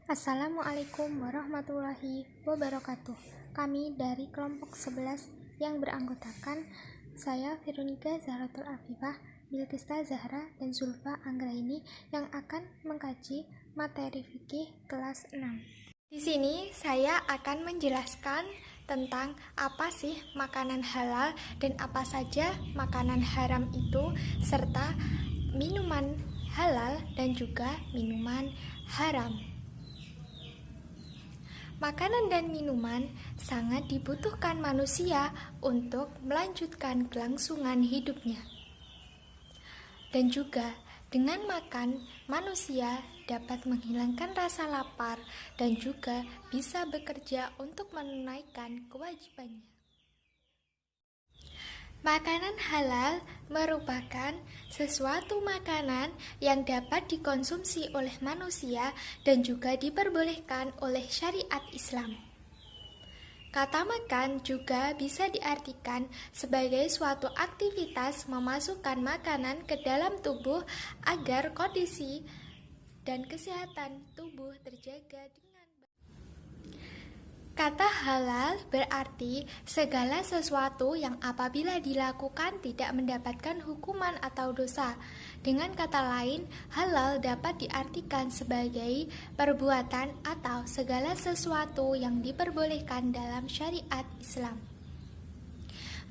Assalamualaikum warahmatullahi wabarakatuh. Kami dari kelompok 11 yang beranggotakan saya Veronica Zahratul Afifah, Bilqista Zahra, dan Zulfa Anggraini yang akan mengkaji materi fikih kelas 6. Di sini saya akan menjelaskan tentang apa sih makanan halal dan apa saja makanan haram itu, serta minuman halal dan juga minuman haram. Makanan dan minuman sangat dibutuhkan manusia untuk melanjutkan kelangsungan hidupnya. Dan juga dengan makan, manusia dapat menghilangkan rasa lapar dan juga bisa bekerja untuk menunaikan kewajibannya. Makanan halal merupakan sesuatu makanan yang dapat dikonsumsi oleh manusia dan juga diperbolehkan oleh syariat Islam. Kata makan juga bisa diartikan sebagai suatu aktivitas memasukkan makanan ke dalam tubuh agar kondisi dan kesehatan tubuh terjaga dengan baik. Kata halal berarti segala sesuatu yang apabila dilakukan tidak mendapatkan hukuman atau dosa. Dengan kata lain, halal dapat diartikan sebagai perbuatan atau segala sesuatu yang diperbolehkan dalam syariat Islam.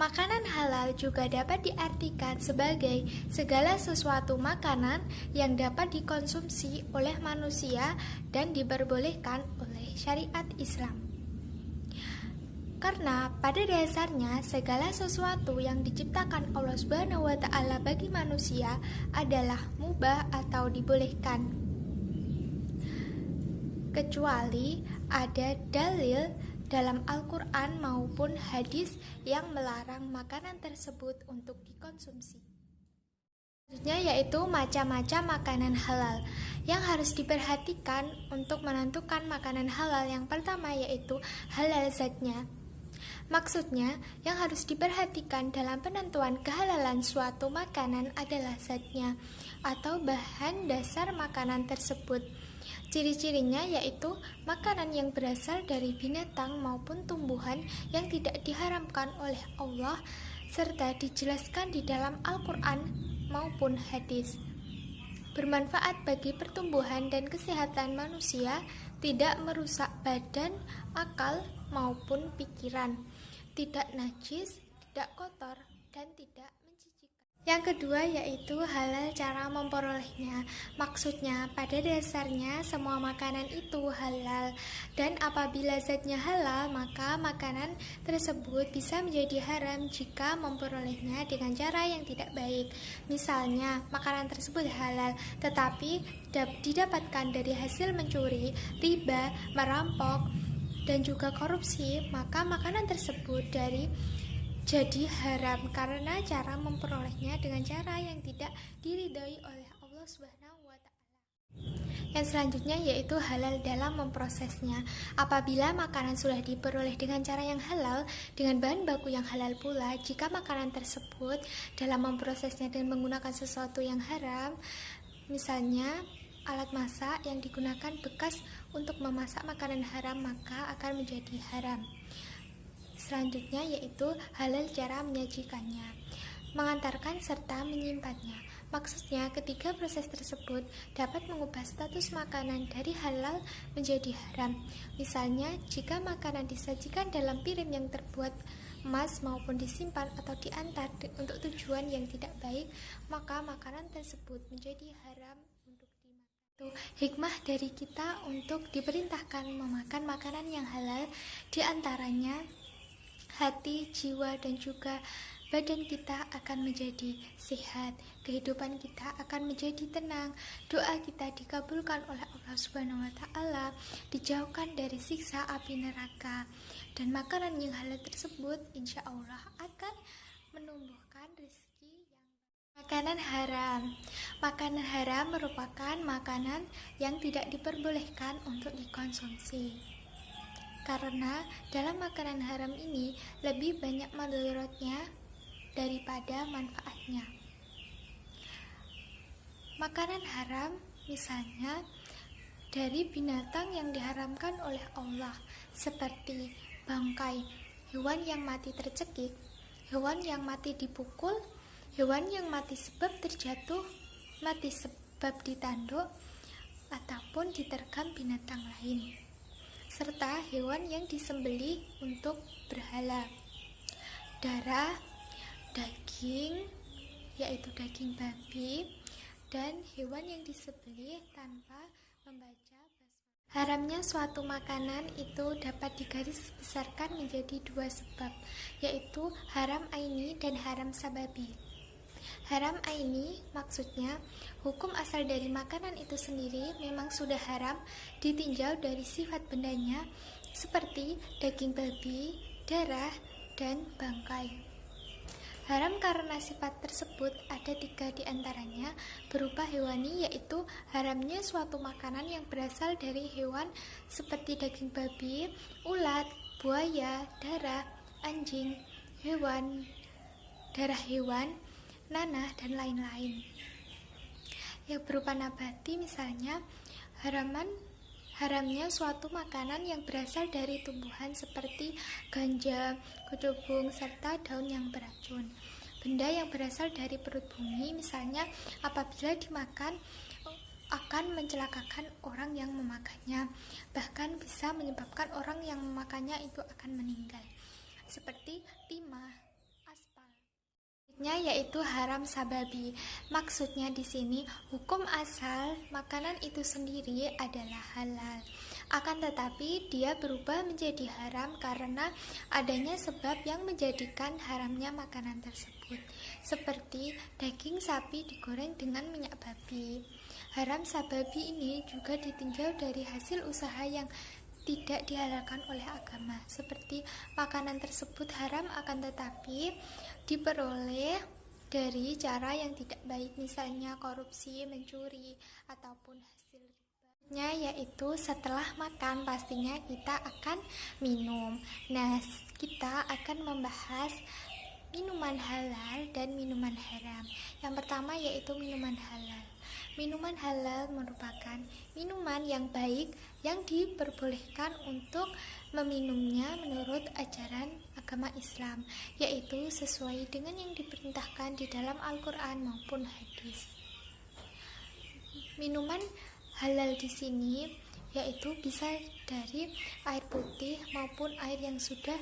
Makanan halal juga dapat diartikan sebagai segala sesuatu makanan yang dapat dikonsumsi oleh manusia dan diperbolehkan oleh syariat Islam. Karena pada dasarnya segala sesuatu yang diciptakan Allah Subhanahu wa Ta'ala bagi manusia adalah mubah atau dibolehkan, kecuali ada dalil dalam Al-Quran maupun hadis yang melarang makanan tersebut untuk dikonsumsi. Selanjutnya yaitu macam-macam makanan halal yang harus diperhatikan untuk menentukan makanan halal. Yang pertama yaitu halal zatnya. Maksudnya, yang harus diperhatikan dalam penentuan kehalalan suatu makanan adalah zatnya atau bahan dasar makanan tersebut. Ciri-cirinya yaitu makanan yang berasal dari binatang maupun tumbuhan yang tidak diharamkan oleh Allah serta dijelaskan di dalam Al-Quran maupun hadis. Bermanfaat bagi pertumbuhan dan kesehatan manusia, tidak merusak badan, akal, maupun pikiran, tidak najis, tidak kotor, dan tidak menjijikan. Yang kedua yaitu halal cara memperolehnya. Maksudnya pada dasarnya semua makanan itu halal, dan apabila zatnya halal maka makanan tersebut bisa menjadi haram jika memperolehnya dengan cara yang tidak baik. Misalnya makanan tersebut halal tetapi didapatkan dari hasil mencuri, riba, merampok, dan juga korupsi, maka makanan tersebut jadi haram karena cara memperolehnya dengan cara yang tidak diridhoi oleh Allah Subhanahu wa Ta'ala. Yang selanjutnya yaitu halal dalam memprosesnya. Apabila makanan sudah diperoleh dengan cara yang halal, dengan bahan baku yang halal pula, jika makanan tersebut dalam memprosesnya dan menggunakan sesuatu yang haram, misalnya alat masak yang digunakan bekas untuk memasak makanan haram, maka akan menjadi haram. Selanjutnya yaitu halal cara menyajikannya, mengantarkan serta menyimpannya. Maksudnya ketiga proses tersebut dapat mengubah status makanan dari halal menjadi haram. Misalnya jika makanan disajikan dalam piring yang terbuat emas maupun disimpan atau diantar untuk tujuan yang tidak baik, maka makanan tersebut menjadi haram untuk dimakan. Itu hikmah dari kita untuk diperintahkan memakan makanan yang halal, diantaranya hati, jiwa, dan juga badan kita akan menjadi sehat, kehidupan kita akan menjadi tenang, doa kita dikabulkan oleh Allah Subhanahu wa Ta'ala, dijauhkan dari siksa api neraka, dan makanan yang halal tersebut insya Allah akan menumbuhkan rezeki yang baik. Makanan haram. Makanan haram merupakan makanan yang tidak diperbolehkan untuk dikonsumsi. Karena dalam makanan haram ini lebih banyak mudaratnya daripada manfaatnya. Makanan haram misalnya dari binatang yang diharamkan oleh Allah, seperti bangkai, hewan yang mati tercekik, hewan yang mati dipukul, hewan yang mati sebab terjatuh, mati sebab ditanduk, ataupun diterkam binatang lain, serta hewan yang disembelih untuk berhala. Darah, daging, yaitu daging babi, dan hewan yang disembelih tanpa membaca basmalah. Haramnya suatu makanan itu dapat digaris besarkan menjadi dua sebab, yaitu haram aini dan haram sababi. Haram aini maksudnya hukum asal dari makanan itu sendiri memang sudah haram ditinjau dari sifat bendanya, seperti daging babi, darah, dan bangkai. Haram karena sifat tersebut ada 3 diantaranya berupa hewani, yaitu haramnya suatu makanan yang berasal dari hewan seperti daging babi, ulat, buaya, darah, anjing, darah hewan, nanah, dan lain-lain. Yang berupa nabati misalnya haramnya suatu makanan yang berasal dari tumbuhan seperti ganja, kecubung, serta daun yang beracun. Benda yang berasal dari perut bumi misalnya apabila dimakan akan mencelakakan orang yang memakannya, bahkan bisa menyebabkan orang yang memakannya itu akan meninggal, seperti timah, aspal. Yaitu haram sababi. Maksudnya di sini hukum asal makanan itu sendiri adalah halal. Akan tetapi dia berubah menjadi haram karena adanya sebab yang menjadikan haramnya makanan tersebut. Seperti daging sapi digoreng dengan minyak babi. Haram sababi ini juga ditinjau dari hasil usaha yang tidak dihalalkan oleh agama, seperti makanan tersebut haram akan tetapi diperoleh dari cara yang tidak baik, misalnya korupsi, mencuri, ataupun hasil riba. Yaitu setelah makan pastinya kita akan minum. Nah, kita akan membahas minuman halal dan minuman haram. Yang pertama yaitu minuman halal. Minuman halal merupakan minuman yang baik yang diperbolehkan untuk meminumnya menurut ajaran agama Islam, yaitu sesuai dengan yang diperintahkan di dalam Al-Quran maupun hadis. Minuman halal di sini yaitu bisa dari air putih maupun air yang sudah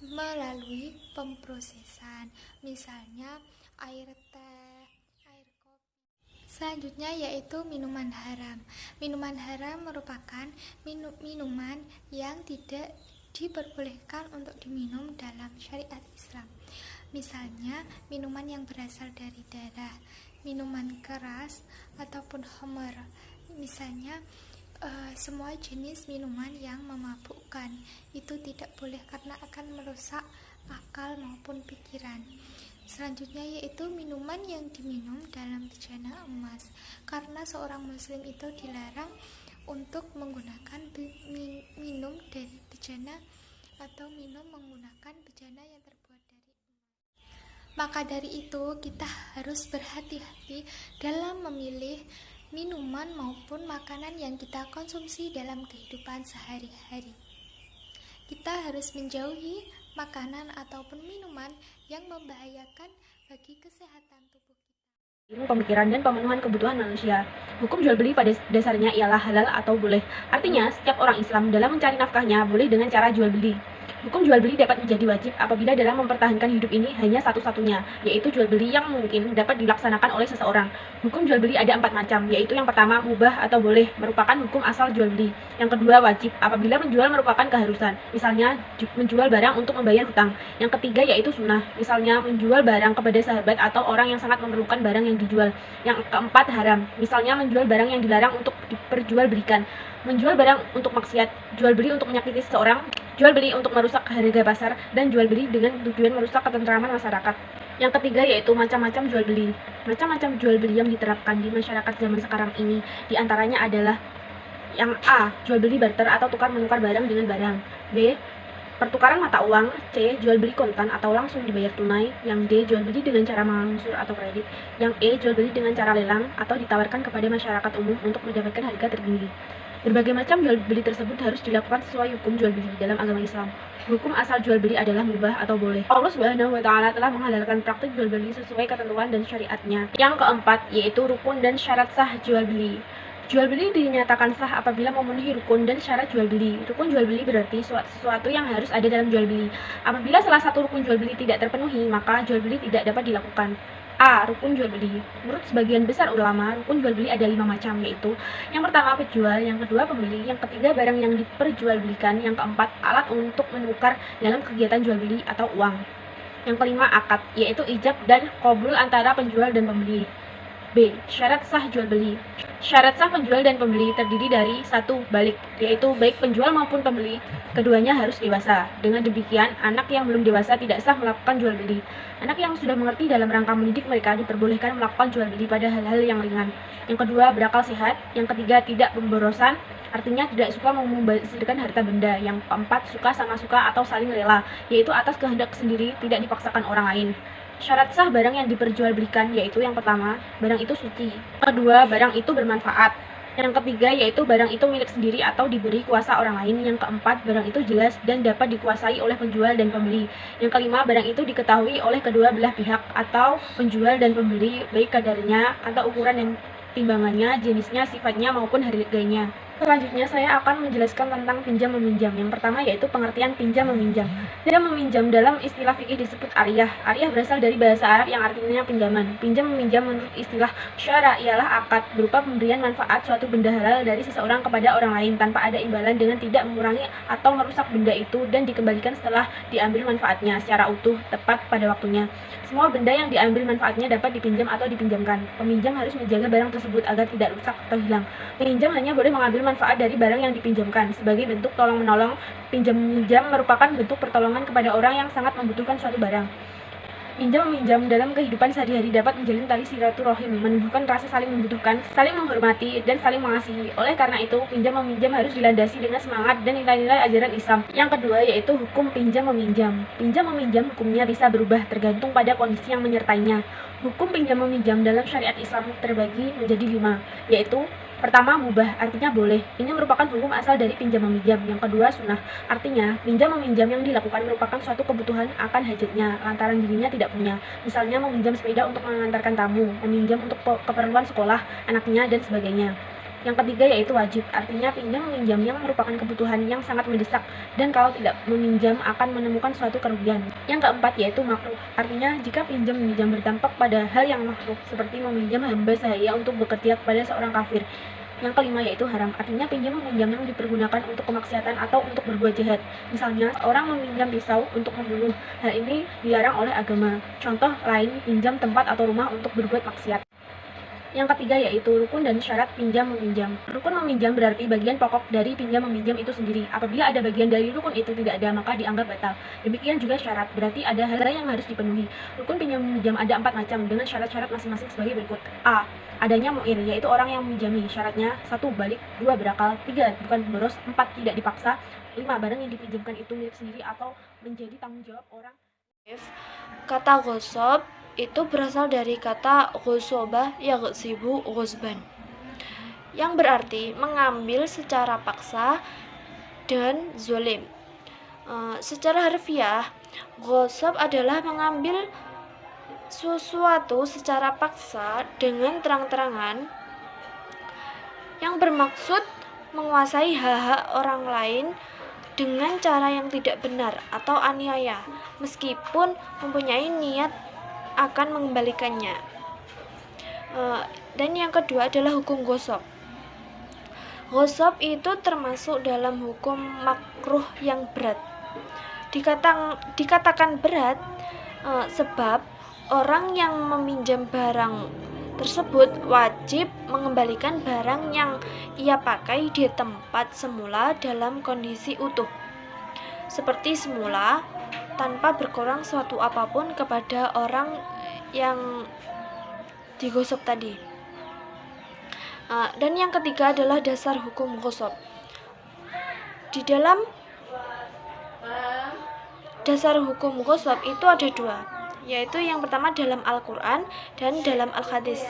melalui pemprosesan, misalnya air teh, air kopi. Selanjutnya yaitu minuman haram. Minuman haram merupakan minuman yang tidak diperbolehkan untuk diminum dalam syariat Islam. Misalnya minuman yang berasal dari darah, minuman keras, ataupun khamar. Misalnya semua jenis minuman yang memabukkan itu tidak boleh karena akan merusak akal maupun pikiran. Selanjutnya yaitu minuman yang diminum dalam bejana emas, karena seorang muslim itu dilarang untuk menggunakan minum dari bejana atau minum menggunakan bejana yang terbuat dari emas. Maka dari itu kita harus berhati-hati dalam memilih minuman maupun makanan yang kita konsumsi dalam kehidupan sehari-hari. Kita harus menjauhi makanan ataupun minuman yang membahayakan bagi kesehatan tubuh kita. Ilmu pemikiran dan pemenuhan kebutuhan manusia. Hukum jual beli pada dasarnya ialah halal atau boleh. Artinya, setiap orang Islam dalam mencari nafkahnya boleh dengan cara jual beli. Hukum jual beli dapat menjadi wajib apabila dalam mempertahankan hidup ini hanya satu-satunya, yaitu jual beli yang mungkin dapat dilaksanakan oleh seseorang. Hukum jual beli ada 4 macam, yaitu yang pertama mubah atau boleh, merupakan hukum asal jual beli. Yang kedua wajib, apabila menjual merupakan keharusan, misalnya menjual barang untuk membayar hutang. Yang ketiga yaitu sunnah, misalnya menjual barang kepada sahabat atau orang yang sangat memerlukan barang yang dijual. Yang keempat haram, misalnya menjual barang yang dilarang untuk diperjualbelikan. Menjual barang untuk maksiat, jual beli untuk menyakiti seseorang, jual beli untuk merusak harga pasar, dan jual beli dengan tujuan merusak ketentraman masyarakat. Yang ketiga yaitu macam-macam jual beli. Macam-macam jual beli yang diterapkan di masyarakat zaman sekarang ini diantaranya adalah yang A. Jual beli barter atau tukar menukar barang dengan barang. B. Pertukaran mata uang. C. Jual beli kontan atau langsung dibayar tunai. Yang D. Jual beli dengan cara mengangsur atau kredit. Yang E. Jual beli dengan cara lelang atau ditawarkan kepada masyarakat umum untuk mendapatkan harga tertinggi. Berbagai macam jual beli tersebut harus dilakukan sesuai hukum jual beli dalam agama Islam. Hukum asal jual beli adalah mubah atau boleh. Allah Subhanahu wa taala telah menghalalkan praktik jual beli sesuai ketentuan dan syariatnya. Yang keempat yaitu rukun dan syarat sah jual beli. Jual beli dinyatakan sah apabila memenuhi rukun dan syarat jual beli. Rukun jual beli berarti sesuatu yang harus ada dalam jual beli. Apabila salah satu rukun jual beli tidak terpenuhi, maka jual beli tidak dapat dilakukan. A. Rukun jual beli. Menurut sebagian besar ulama, rukun jual beli ada 5 macam, yaitu yang pertama penjual, yang kedua pembeli, yang ketiga barang yang diperjualbelikan, yang keempat alat untuk menukar dalam kegiatan jual beli atau uang. Yang kelima akad, yaitu ijab dan qabul antara penjual dan pembeli. B. Syarat sah jual beli. Syarat sah penjual dan pembeli terdiri dari satu balik, yaitu baik penjual maupun pembeli, keduanya harus dewasa. Dengan demikian, anak yang belum dewasa tidak sah melakukan jual beli. Anak yang sudah mengerti dalam rangka mendidik mereka diperbolehkan melakukan jual beli pada hal-hal yang ringan. Yang kedua, berakal sehat. Yang ketiga, tidak pemborosan, artinya tidak suka membazirkan harta benda. Yang keempat, suka sama suka atau saling rela, yaitu atas kehendak sendiri, tidak dipaksakan orang lain. Syarat sah barang yang diperjualbelikan yaitu yang pertama, barang itu suci. Kedua, barang itu bermanfaat. Yang ketiga yaitu barang itu milik sendiri atau diberi kuasa orang lain. Yang keempat, barang itu jelas dan dapat dikuasai oleh penjual dan pembeli. Yang kelima, barang itu diketahui oleh kedua belah pihak atau penjual dan pembeli, baik kadarnya atau ukuran dan timbangannya, jenisnya, sifatnya maupun harganya. Selanjutnya saya akan menjelaskan tentang pinjam meminjam. Yang pertama yaitu pengertian pinjam meminjam. Pinjam meminjam dalam istilah fikih disebut ariyah. Ariyah berasal dari bahasa Arab yang artinya pinjaman. Pinjam meminjam menurut istilah syara ialah akad berupa pemberian manfaat suatu benda halal dari seseorang kepada orang lain tanpa ada imbalan dengan tidak mengurangi atau merusak benda itu dan dikembalikan setelah diambil manfaatnya secara utuh tepat pada waktunya. Semua benda yang diambil manfaatnya dapat dipinjam atau dipinjamkan. Peminjam harus menjaga barang tersebut agar tidak rusak atau hilang. Peminjam hanya boleh mengambil manfaat dari barang yang dipinjamkan. Sebagai bentuk tolong-menolong, pinjam-meminjam merupakan bentuk pertolongan kepada orang yang sangat membutuhkan suatu barang. Pinjam-meminjam dalam kehidupan sehari-hari dapat menjalin tali silaturahim, menunjukkan rasa saling membutuhkan, saling menghormati, dan saling mengasihi. Oleh karena itu, pinjam-meminjam harus dilandasi dengan semangat dan nilai-nilai ajaran Islam. Yang kedua yaitu hukum pinjam-meminjam. Pinjam-meminjam hukumnya bisa berubah tergantung pada kondisi yang menyertainya. Hukum pinjam-meminjam dalam syariat Islam terbagi menjadi 5, yaitu pertama, mubah, artinya boleh. Ini merupakan hukum asal dari pinjam meminjam. Yang kedua, sunnah, artinya pinjam meminjam yang dilakukan merupakan suatu kebutuhan akan hajatnya, lantaran dirinya tidak punya. Misalnya meminjam sepeda untuk mengantarkan tamu, meminjam untuk keperluan sekolah anaknya, dan sebagainya. Yang ketiga yaitu wajib, artinya pinjam meminjam yang merupakan kebutuhan yang sangat mendesak dan kalau tidak meminjam akan menemukan suatu kerugian. Yang keempat yaitu makruh, artinya jika pinjam meminjam berdampak pada hal yang makruh seperti meminjam hamba sahaya untuk bekerja kepada seorang kafir. Yang kelima yaitu haram, artinya pinjam meminjam yang dipergunakan untuk kemaksiatan atau untuk berbuat jahat. Misalnya orang meminjam pisau untuk membunuh, hal ini dilarang oleh agama. Contoh lain, pinjam tempat atau rumah untuk berbuat maksiat. Yang ketiga yaitu rukun dan syarat pinjam meminjam. Rukun meminjam berarti bagian pokok dari pinjam meminjam itu sendiri. Apabila ada bagian dari rukun itu tidak ada, maka dianggap batal. Demikian juga syarat, berarti ada hal yang harus dipenuhi. Rukun pinjam meminjam ada 4 macam dengan syarat-syarat masing-masing sebagai berikut. A. Adanya mu'ir, yaitu orang yang meminjami. Syaratnya 1. Balik, 2. Berakal, 3. Bukan boros, 4. Tidak dipaksa, 5. Barang yang dipinjamkan itu milik sendiri atau menjadi tanggung jawab orang. Kata ghosob itu berasal dari kata ghosobah yaghsibu ghosban, yang berarti mengambil secara paksa dan zolim. Secara harfiah, ghosob adalah mengambil sesuatu secara paksa dengan terang-terangan yang bermaksud menguasai hak-hak orang lain dengan cara yang tidak benar atau aniaya, meskipun mempunyai niat akan mengembalikannya. Dan yang kedua adalah hukum ghosob. Ghosob itu termasuk dalam hukum makruh yang berat. Dikatakan berat sebab orang yang meminjam barang tersebut wajib mengembalikan barang yang ia pakai di tempat semula dalam kondisi utuh, seperti semula, tanpa berkurang suatu apapun kepada orang yang digosok tadi. Dan yang ketiga adalah dasar hukum ghosob. Di dalam dasar hukum ghosob itu ada 2, yaitu yang pertama dalam Al-Quran dan dalam Al-Hadis.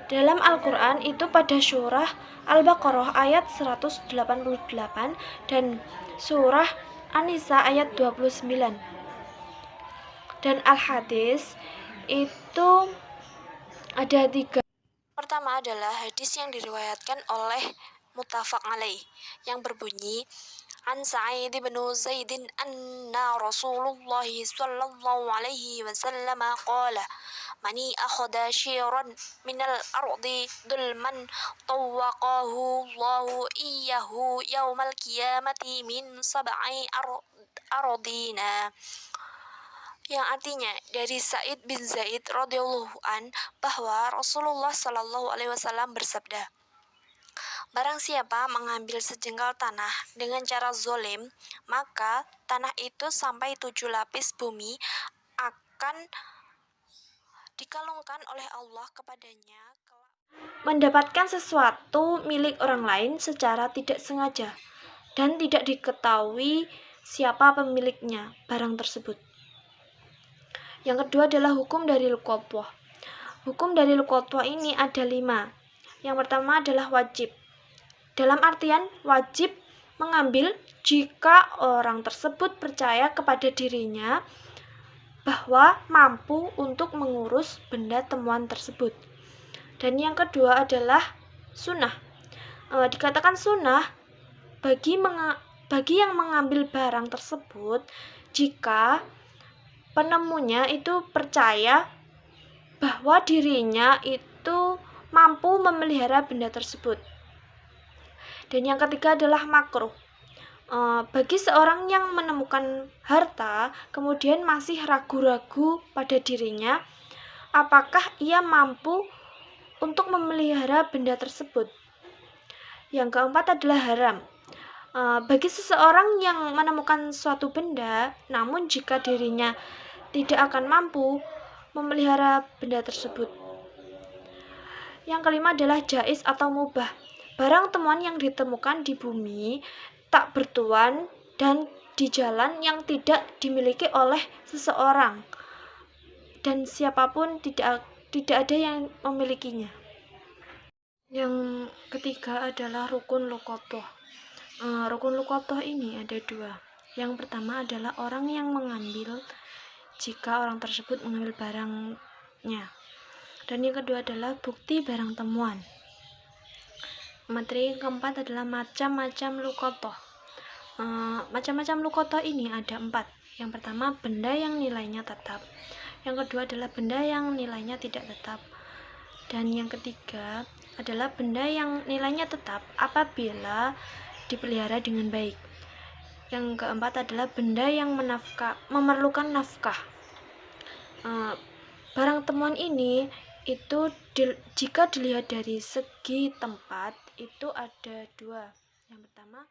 Dalam Al-Quran itu pada surah Al-Baqarah ayat 188 dan surah An-Nisa ayat 29. Dan Al-Hadis itu ada 3. Pertama adalah hadis yang diriwayatkan oleh muttafaq alaih yang berbunyi An Sa'id bin Zaidin anna Rasulullah sallallahu alaihi wasallam qala mani akhadha shiran minal ardi dulman tawaqahu Allahu iyyahu yaumal qiyamati min sab'i ardina, yang artinya dari Sa'id bin Zaid radhiyallahu an bahwa Rasulullah sallallahu alaihi wasallam bersabda, barang siapa mengambil sejengkal tanah dengan cara zolim, maka tanah itu sampai 7 lapis bumi akan dikalungkan oleh Allah kepadanya mendapatkan sesuatu milik orang lain secara tidak sengaja dan tidak diketahui siapa pemiliknya barang tersebut. Yang kedua adalah hukum dari luqatah. Hukum dari luqatah ini ada 5. Yang pertama adalah wajib. Dalam artian wajib mengambil jika orang tersebut percaya kepada dirinya bahwa mampu untuk mengurus benda temuan tersebut. Dan yang kedua adalah sunnah. Dikatakan sunnah bagi yang mengambil barang tersebut jika penemunya itu percaya bahwa dirinya itu mampu memelihara benda tersebut. Dan yang ketiga adalah makruh. Bagi seorang yang menemukan harta kemudian masih ragu-ragu pada dirinya apakah ia mampu untuk memelihara benda tersebut. Yang keempat adalah haram. Bagi seseorang yang menemukan suatu benda namun jika dirinya tidak akan mampu memelihara benda tersebut. Yang kelima adalah jaiz atau mubah. Barang temuan yang ditemukan di bumi tak bertuan dan di jalan yang tidak dimiliki oleh seseorang dan siapapun tidak ada yang memilikinya. Yang ketiga adalah rukun luqatah. Rukun luqatah ini ada 2. Yang pertama adalah orang yang mengambil jika orang tersebut mengambil barangnya. Dan yang kedua adalah bukti barang temuan. Materi yang keempat adalah macam-macam luqatah. Macam-macam luqatah ini ada 4. Yang pertama benda yang nilainya tetap. Yang kedua adalah benda yang nilainya tidak tetap. Dan yang ketiga adalah benda yang nilainya tetap apabila dipelihara dengan baik. Yang keempat adalah benda yang memerlukan nafkah. Barang temuan ini itu jika dilihat dari segi tempat itu ada 2. Yang pertama